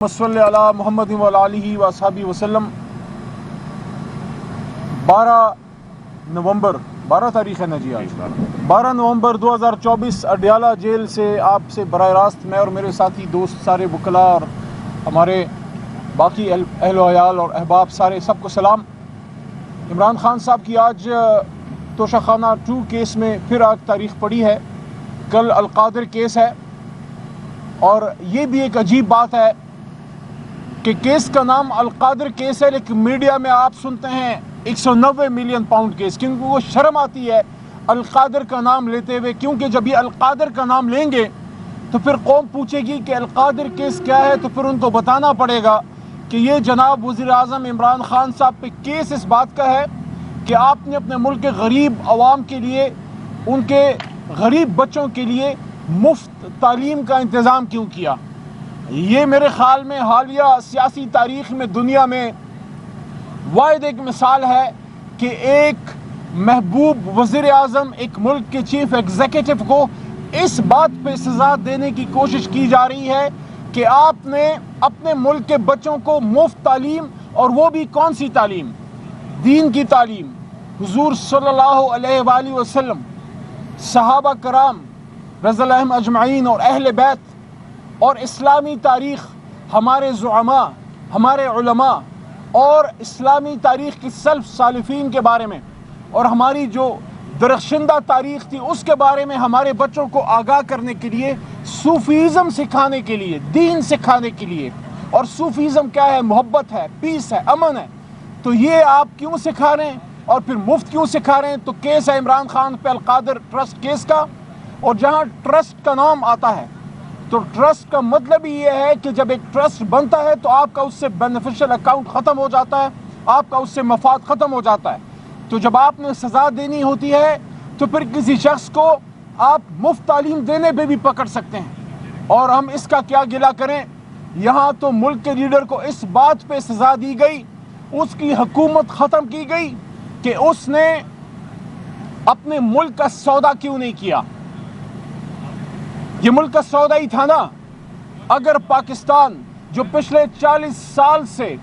صلی علی محمد و علیہ وصحبہ وسلم۔ 12 تاریخ ہے نا جی، آج 12 نومبر 2024 اڈیالہ جیل سے آپ سے براہ راست میں اور میرے ساتھی دوست سارے وکلاء اور ہمارے باقی اہل و عیال اور احباب سارے سب کو سلام۔ عمران خان صاحب کی آج توشہ خانہ 2 کیس میں پھر آج تاریخ پڑی ہے۔ کل القادر کیس ہے، اور یہ بھی ایک عجیب بات ہے کہ کیس کا نام القادر کیس ہے، لیکن میڈیا میں آپ سنتے ہیں 190 ملین پاؤنڈ کیس، کیونکہ وہ شرم آتی ہے القادر کا نام لیتے ہوئے، کیونکہ جب یہ القادر کا نام لیں گے تو پھر قوم پوچھے گی کہ القادر کیس کیا ہے، تو پھر ان کو بتانا پڑے گا کہ یہ جناب وزیر اعظم عمران خان صاحب پہ کیس اس بات کا ہے کہ آپ نے اپنے ملک کے غریب عوام کے لیے، ان کے غریب بچوں کے لیے مفت تعلیم کا انتظام کیوں کیا۔ یہ میرے خیال میں حالیہ سیاسی تاریخ میں دنیا میں واحد ایک مثال ہے کہ ایک محبوب وزیر اعظم ایک ملک کے چیف ایگزیکٹو کو اس بات پہ سزا دینے کی کوشش کی جا رہی ہے کہ آپ نے اپنے ملک کے بچوں کو مفت تعلیم، اور وہ بھی کون سی تعلیم؟ دین کی تعلیم۔ حضور صلی اللہ علیہ وآلہ وسلم، صحابہ کرام رضی اللہ عنہم اجمعین اور اہل بیت اور اسلامی تاریخ، ہمارے زعماء، ہمارے علماء اور اسلامی تاریخ کی سلف سالفین کے بارے میں، اور ہماری جو درخشندہ تاریخ تھی اس کے بارے میں ہمارے بچوں کو آگاہ کرنے کے لیے، صوفیزم سکھانے کے لیے، دین سکھانے کے لیے۔ اور صوفیزم کیا ہے؟ محبت ہے، پیس ہے، امن ہے۔ تو یہ آپ کیوں سکھا رہے ہیں اور پھر مفت کیوں سکھا رہے ہیں؟ تو کیس ہے عمران خان پہ القادر ٹرسٹ کیس کا، اور جہاں ٹرسٹ کا نام آتا ہے تو ٹرسٹ کا مطلب ہی یہ ہے کہ جب ایک ٹرسٹ بنتا ہے تو آپ کا اس سے بینیفیشل اکاؤنٹ ختم ہو جاتا ہے، آپ کا اس سے مفاد ختم ہو جاتا ہے۔ تو جب آپ نے سزا دینی ہوتی ہے تو پھر کسی شخص کو آپ مفت تعلیم دینے پہ بھی پکڑ سکتے ہیں، اور ہم اس کا کیا گلہ کریں۔ یہاں تو ملک کے لیڈر کو اس بات پہ سزا دی گئی، اس کی حکومت ختم کی گئی کہ اس نے اپنے ملک کا سودا کیوں نہیں کیا۔ یہ ملک کا سودا ہی تھا نا۔ اگر پاکستان جو پچھلے 40 سال سے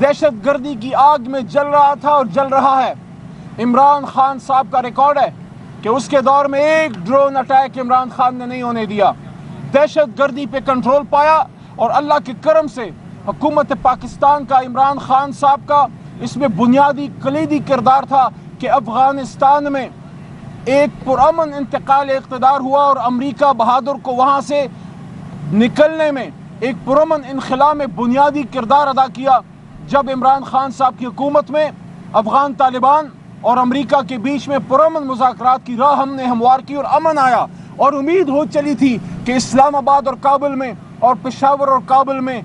دہشت گردی کی آگ میں جل رہا تھا اور جل رہا ہے، عمران خان صاحب کا ریکارڈ ہے کہ اس کے دور میں ایک ڈرون اٹیک عمران خان نے نہیں ہونے دیا، دہشت گردی پہ کنٹرول پایا، اور اللہ کے کرم سے حکومت پاکستان کا، عمران خان صاحب کا اس میں بنیادی کلیدی کردار تھا کہ افغانستان میں ایک پرامن انتقال اقتدار ہوا، اور امریکہ بہادر کو وہاں سے نکلنے میں ایک پرامن انخلا میں بنیادی کردار ادا کیا۔ جب عمران خان صاحب کی حکومت میں افغان طالبان اور امریکہ کے بیچ میں پرامن مذاکرات کی راہ ہم نے ہموار کی اور امن آیا، اور امید ہو چلی تھی کہ اسلام آباد اور کابل میں اور پشاور اور کابل میں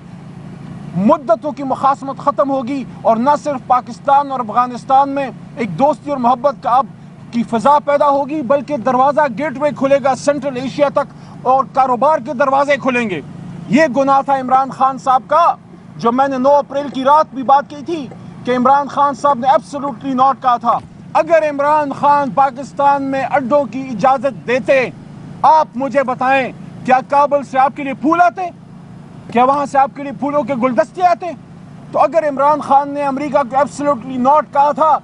مدتوں کی مخاصمت ختم ہوگی، اور نہ صرف پاکستان اور افغانستان میں ایک دوستی اور محبت کا اب کی فضا پیدا ہوگی، بلکہ دروازہ گیٹ وے کھلے گا سینٹرل ایشیا تک، اور کاروبار کے دروازے کھلیں گے۔ یہ گناہ تھا عمران خان صاحب کا، جو میں نے 9 اپریل کی رات بھی بات کی تھی کہ عمران خان صاحب نے ایبسولوٹلی ناٹ کہا تھا۔ اگر عمران خان پاکستان میں اڈوں کی اجازت دیتے، آپ مجھے بتائیں کیا کابل سے آپ کے لیے پھول آتے؟ کیا وہاں سے آپ کے لیے پھولوں کے گلدستے آتے؟ تو اگر عمران خان نے امریکہ کو ایبسولوٹلی ناٹ کہا تھا،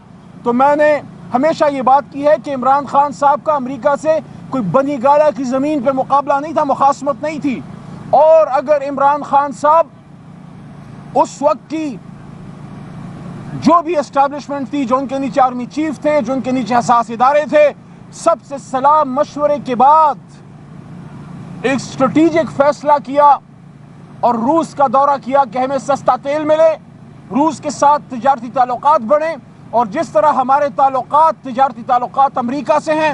تو میں نے ہمیشہ یہ بات کی ہے کہ عمران خان صاحب کا امریکہ سے کوئی بنی گالا کی زمین پہ مقابلہ نہیں تھا، مخاصمت نہیں تھی۔ اور اگر عمران خان صاحب اس وقت کی جو بھی اسٹیبلشمنٹ تھی، جو ان کے نیچے آرمی چیف تھے، جو ان کے نیچے حساس ادارے تھے، سب سے صلاح مشورے کے بعد ایک اسٹریٹجک فیصلہ کیا اور روس کا دورہ کیا کہ ہمیں سستا تیل ملے، روس کے ساتھ تجارتی تعلقات بڑھیں، اور جس طرح ہمارے تعلقات، تجارتی تعلقات امریکہ سے ہیں،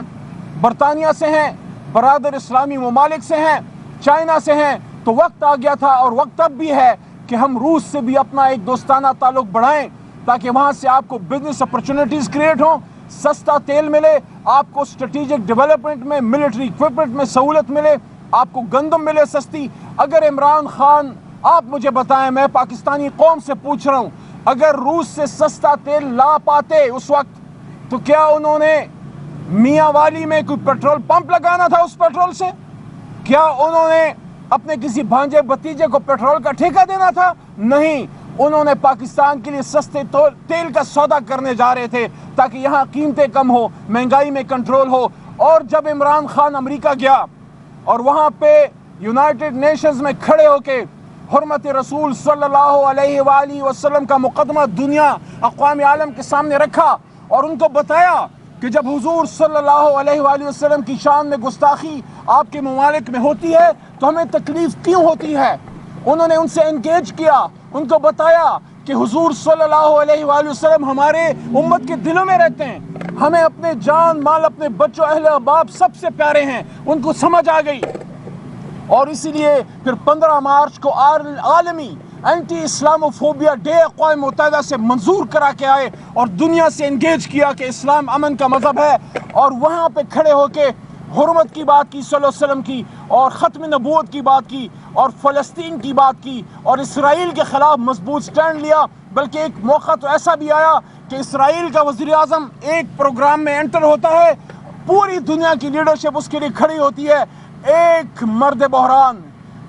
برطانیہ سے ہیں، برادر اسلامی ممالک سے ہیں، چائنا سے ہیں، تو وقت آ گیا تھا، اور وقت اب بھی ہے کہ ہم روس سے بھی اپنا ایک دوستانہ تعلق بڑھائیں، تاکہ وہاں سے آپ کو بزنس اپرچونٹیز کریٹ ہوں، سستا تیل ملے، آپ کو اسٹریٹجک ڈیولپمنٹ میں، ملٹری اکوپمنٹ میں سہولت ملے، آپ کو گندم ملے سستی۔ اگر عمران خان، آپ مجھے بتائیں، میں پاکستانی قوم سے پوچھ رہا ہوں، اگر روس سے سستا تیل لا پاتے اس وقت، تو کیا انہوں نے میاں والی میں کوئی پیٹرول پمپ لگانا تھا اس پیٹرول سے؟ کیا انہوں نے اپنے کسی بھانجے بتیجے کو پیٹرول کا ٹھیکہ دینا تھا؟ نہیں، انہوں نے پاکستان کے لیے سستے تیل کا سودا کرنے جا رہے تھے تاکہ یہاں قیمتیں کم ہو، مہنگائی میں کنٹرول ہو۔ اور جب عمران خان امریکہ گیا اور وہاں پہ یونائٹڈ نیشنز میں کھڑے ہو کے حرمت رسول صلی اللہ علیہ وآلہ وسلم کا مقدمہ دنیا اقوام عالم کے سامنے رکھا اور ان کو بتایا کہ جب حضور صلی اللہ علیہ وآلہ وسلم کی شان میں گستاخی آپ کے ممالک میں ہوتی ہے تو ہمیں تکلیف کیوں ہوتی ہے، انہوں نے ان سے انگیج کیا، ان کو بتایا کہ حضور صلی اللہ علیہ وآلہ وسلم ہمارے امت کے دلوں میں رہتے ہیں، ہمیں اپنے جان مال اپنے بچوں اہل احباب سب سے پیارے ہیں۔ ان کو سمجھ آ گئی اور اسی لیے پھر 15 مارچ کو عالمی اینٹی اسلاموفوبیا ڈے اقوام متحدہ سے منظور کرا کے آئے اور دنیا سے انگیج کیا کہ اسلام امن کا مذہب ہے، اور وہاں پہ کھڑے ہو کے حرمت کی بات کی صلی اللہ علیہ وسلم کی، اور ختم نبوت کی بات کی، اور فلسطین کی بات کی، اور اسرائیل کے خلاف مضبوط سٹینڈ لیا۔ بلکہ ایک موقع تو ایسا بھی آیا کہ اسرائیل کا وزیر اعظم ایک پروگرام میں انٹر ہوتا ہے، پوری دنیا کی لیڈرشپ اس کے لیے کھڑی ہوتی ہے، ایک مرد بحران،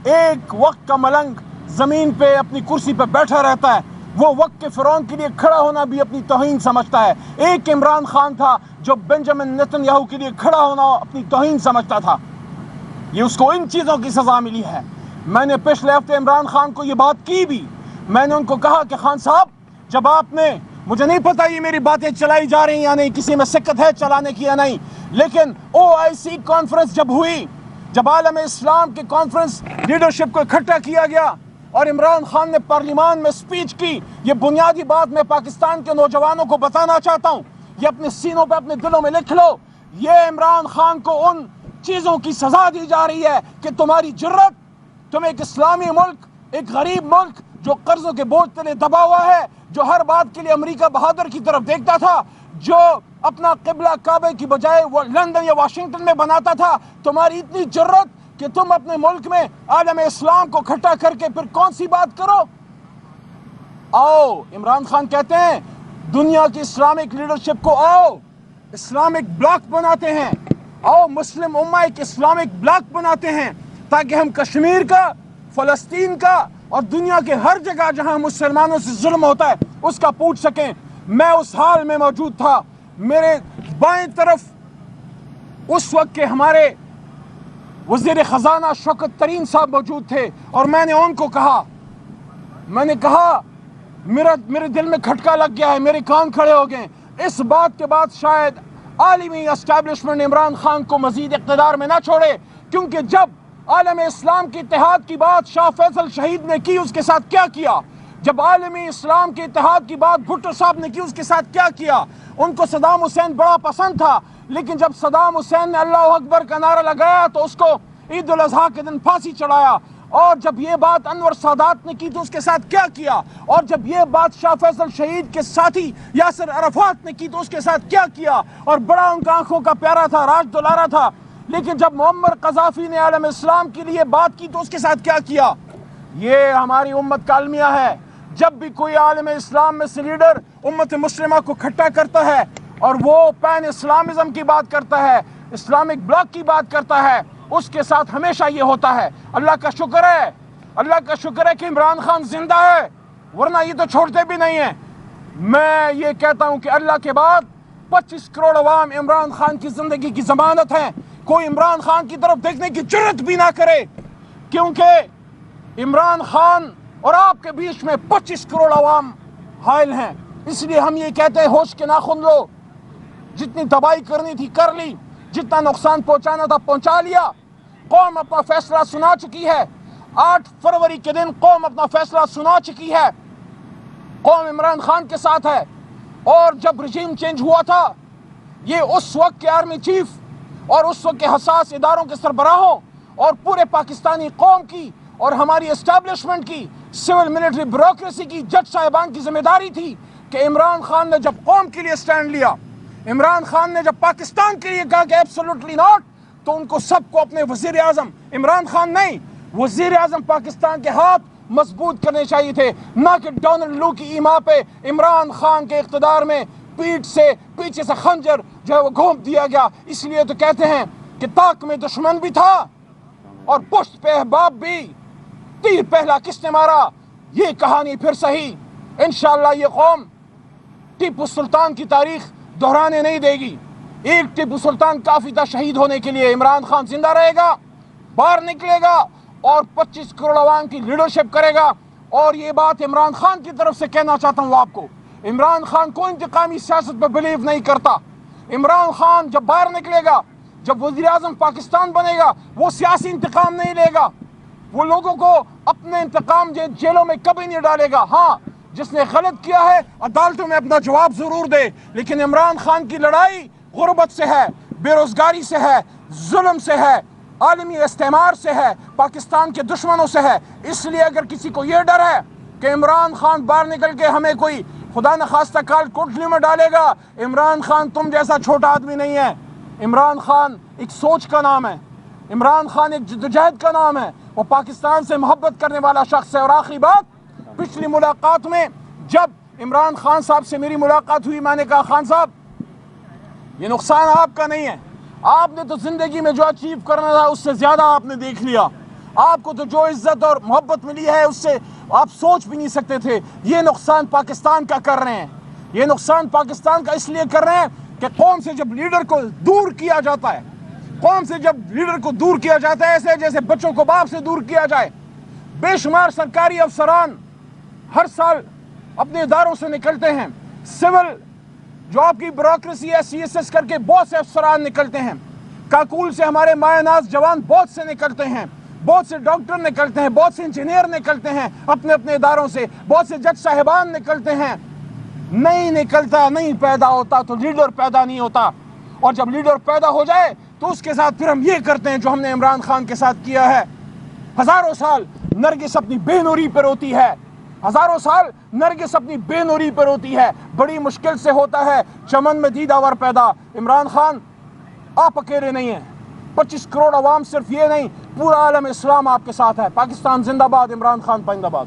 ایک وقت کا ملنگ زمین پہ اپنی کرسی پہ بیٹھا رہتا ہے، وہ وقت کے فرعون کے لیے کھڑا ہونا بھی اپنی توہین سمجھتا ہے۔ ایک عمران خان تھا جو بنجامن نیتن یاہو کے لیے کھڑا ہونا اپنی توہین سمجھتا تھا۔ یہ اس کو ان چیزوں کی سزا ملی ہے۔ میں نے پچھلے ہفتے عمران خان کو یہ بات کی بھی، میں نے ان کو کہا کہ خان صاحب جب آپ نے، مجھے نہیں پتا یہ میری باتیں چلائی جا رہی ہیں یا نہیں، کسی میں سکت ہے چلانے کی یا نہیں، لیکن OIC کانفرنس جب ہوئی، جب عالم اسلام کی کانفرنس لیڈرشپ کو اکٹھا کیا گیا اور عمران خان نے پارلیمان میں سپیچ کی، یہ بنیادی بات میں پاکستان کے نوجوانوں کو بتانا چاہتا ہوں، یہ اپنے سینوں پہ اپنے دلوں میں لکھ لو، یہ عمران خان کو ان چیزوں کی سزا دی جا رہی ہے کہ تمہاری جرت، تم ایک اسلامی ملک، ایک غریب ملک جو قرضوں کے بوجھ تلے دبا ہوا ہے، جو ہر بات کے لیے امریکہ بہادر کی طرف دیکھتا تھا، جو اپنا قبلہ کعبے کی بجائے وہ لندن یا واشنگٹن میں بناتا تھا، تمہاری اتنی جرت کہ تم اپنے ملک میں عالم اسلام کو کھٹا کر کے پھر کون سی بات کرو؟ آؤ، عمران خان کہتے ہیں دنیا کی اسلامک لیڈرشپ کو آؤ اسلامک بلاک بناتے ہیں، آؤ مسلم امہ ایک اسلامک بلاک بناتے ہیں تاکہ ہم کشمیر کا، فلسطین کا اور دنیا کے ہر جگہ جہاں مسلمانوں سے ظلم ہوتا ہے اس کا پوچھ سکیں۔ میں اس حال میں موجود تھا، میرے بائیں طرف اس وقت کے ہمارے وزیر خزانہ شوکت ترین صاحب موجود تھے، اور میں نے ان کو کہا، میں نے کہا میرے دل میں کھٹکا لگ گیا ہے، میرے کان کھڑے ہو گئے۔ اس بات کے بعد شاید عالمی اسٹیبلشمنٹ عمران خان کو مزید اقتدار میں نہ چھوڑے، کیونکہ جب عالم اسلام کے اتحاد کی بات شاہ فیصل شہید نے کی، اس کے ساتھ کیا کیا؟ جب عالمی اسلام کے اتحاد کی بات بھٹو صاحب نے کی، اس کے ساتھ کیا کیا؟ ان کو صدام حسین بڑا پسند تھا، لیکن جب صدام حسین نے اللہ اکبر کا نعرہ لگایا تو اس کو عید الاضحیٰ کے دن پھانسی چڑھایا، اور جب یہ بات انور سادات نے کی تو اس کے ساتھ کیا کیا؟ اور جب یہ بات شاہ فیصل شہید کے ساتھی یاسر عرفات نے کی تو اس کے ساتھ کیا کیا؟ اور بڑا ان کا آنکھوں کا پیارا تھا، راج دلارا تھا، لیکن جب معمر قذافی نے عالم اسلام کے لیے بات کی تو اس کے ساتھ کیا کیا؟ یہ ہماری امت کا المیہ ہے، جب بھی کوئی عالم اسلام میں سے لیڈر امت مسلمہ کو کھٹا کرتا ہے اور وہ پین اسلامزم کی بات کرتا ہے، اسلامک بلاک کی بات کرتا ہے، اس کے ساتھ ہمیشہ یہ ہوتا ہے۔ اللہ کا شکر ہے، اللہ کا شکر ہے کہ عمران خان زندہ ہے، ورنہ یہ تو چھوڑتے بھی نہیں ہیں۔ میں یہ کہتا ہوں کہ اللہ کے بعد 25 کروڑ عوام عمران خان کی زندگی کی ضمانت ہیں، کوئی عمران خان کی طرف دیکھنے کی جرت بھی نہ کرے، کیونکہ عمران خان اور آپ کے بیچ میں 25 کروڑ عوام حائل ہیں۔ اس لیے ہم یہ کہتے ہیں ہوش کے ناخن لو، جتنی تباہی کرنی تھی کر لی، جتنا نقصان پہنچانا تھا پہنچا لیا، قوم اپنا فیصلہ سنا چکی ہے۔ 8 فروری کے دن قوم اپنا فیصلہ سنا چکی ہے، قوم عمران خان کے ساتھ ہے۔ اور جب رجیم چینج ہوا تھا، یہ اس وقت کے آرمی چیف اور اس وقت کے حساس اداروں کے سربراہوں اور پورے پاکستانی قوم کی اور ہماری اسٹیبلشمنٹ کی، سول ملٹری بیوروکریسی کی، جج صاحبان کی ذمہ داری تھی کہ عمران خان نے جب قوم کے لیے سٹینڈ لیا، عمران خان نے جب پاکستان کے لیے کہا کہ ایبسولوٹلی ناٹ، تو ان کو سب کو اپنے وزیر اعظم عمران خان نہیں، وزیر اعظم پاکستان کے ہاتھ مضبوط کرنے چاہیے تھے، نہ کہ ڈونلڈ لو کی ایما پہ عمران خان کے اقتدار میں پیٹھ سے پیچھے سے خنجر جو ہے وہ گھونپ دیا گیا۔ اس لیے تو کہتے ہیں کہ طاق میں دشمن بھی تھا اور پشت پہ احباب بھی. تیر پہلا کس نے مارا یہ کہانی پھر صحیح. انشاءاللہ یہ قوم ٹیپو سلطان کی تاریخ دہرانے نہیں دے گی. ایک ٹیپو سلطان کافی تھا شہید ہونے کے لیے. عمران خان زندہ رہے گا, باہر نکلے گا اور 25 کروڑ عوام کی لیڈرشپ کرے گا. اور یہ بات عمران خان کی طرف سے کہنا چاہتا ہوں آپ کو, عمران خان کو انتقامی سیاست پہ بلیو نہیں کرتا. عمران خان جب باہر نکلے گا, جب وزیر اعظم پاکستان بنے گا, وہ سیاسی انتقام نہیں لے گا. وہ لوگوں کو اپنے انتقام جیلوں میں کبھی نہیں ڈالے گا. ہاں, جس نے غلط کیا ہے عدالتوں میں اپنا جواب ضرور دے, لیکن عمران خان کی لڑائی غربت سے ہے, بے روزگاری سے ہے, ظلم سے ہے, عالمی استعمار سے ہے, پاکستان کے دشمنوں سے ہے. اس لیے اگر کسی کو یہ ڈر ہے کہ عمران خان باہر نکل کے ہمیں کوئی خدا نخواستہ کال کوٹلی میں ڈالے گا, عمران خان تم جیسا چھوٹا آدمی نہیں ہے. عمران خان ایک سوچ کا نام ہے, عمران خان ایک جدوجہد کا نام ہے, وہ پاکستان سے محبت کرنے والا شخص ہے. اور آخری بات, پچھلی ملاقات میں جب عمران خان صاحب سے میری ملاقات ہوئی, میں نے کہا خان صاحب یہ نقصان آپ کا نہیں ہے, آپ نے تو زندگی میں جو اچیو کرنا تھا اس سے زیادہ آپ نے دیکھ لیا. آپ کو تو جو عزت اور محبت ملی ہے اس سے آپ سوچ بھی نہیں سکتے تھے. یہ نقصان پاکستان کا کر رہے ہیں, یہ نقصان پاکستان کا اس لیے کر رہے ہیں کہ قوم سے جب لیڈر کو دور کیا جاتا ہے, قوم سے جب لیڈر کو دور کیا جاتا ہے ایسے جیسے بچوں کو باپ سے دور کیا جائے. بے شمار سرکاری افسران ہر سال اپنے اداروں سے نکلتے ہیں. سول جو آپ کی بیوروکریسی ہے, سی ایس ایس کر کے بہت سے افسران نکلتے ہیں. کاکول سے ہمارے مایہ ناز جوان بہت سے نکلتے ہیں, بہت سے ڈاکٹر نکلتے ہیں, بہت سے انجینئر نکلتے ہیں اپنے اپنے اداروں سے, بہت سے جج صاحبان نکلتے ہیں. نہیں نکلتا, نہیں پیدا ہوتا تو لیڈر پیدا نہیں ہوتا. اور جب لیڈر پیدا ہو جائے تو اس کے ساتھ پھر ہم یہ کرتے ہیں جو ہم نے عمران خان کے ساتھ کیا ہے. ہزاروں سال نرگس اپنی بے نوری پر ہوتی ہے, ہزاروں سال نرگس اپنی بے نوری پر ہوتی ہے. بڑی مشکل سے ہوتا ہے چمن میں دیدہ ور پیدا. عمران خان آپ اکیلے نہیں ہیں, 25 کروڑ عوام صرف یہ نہیں, پورا عالم اسلام آپ کے ساتھ ہے. پاکستان زندہ باد, عمران خان پائندہ باد.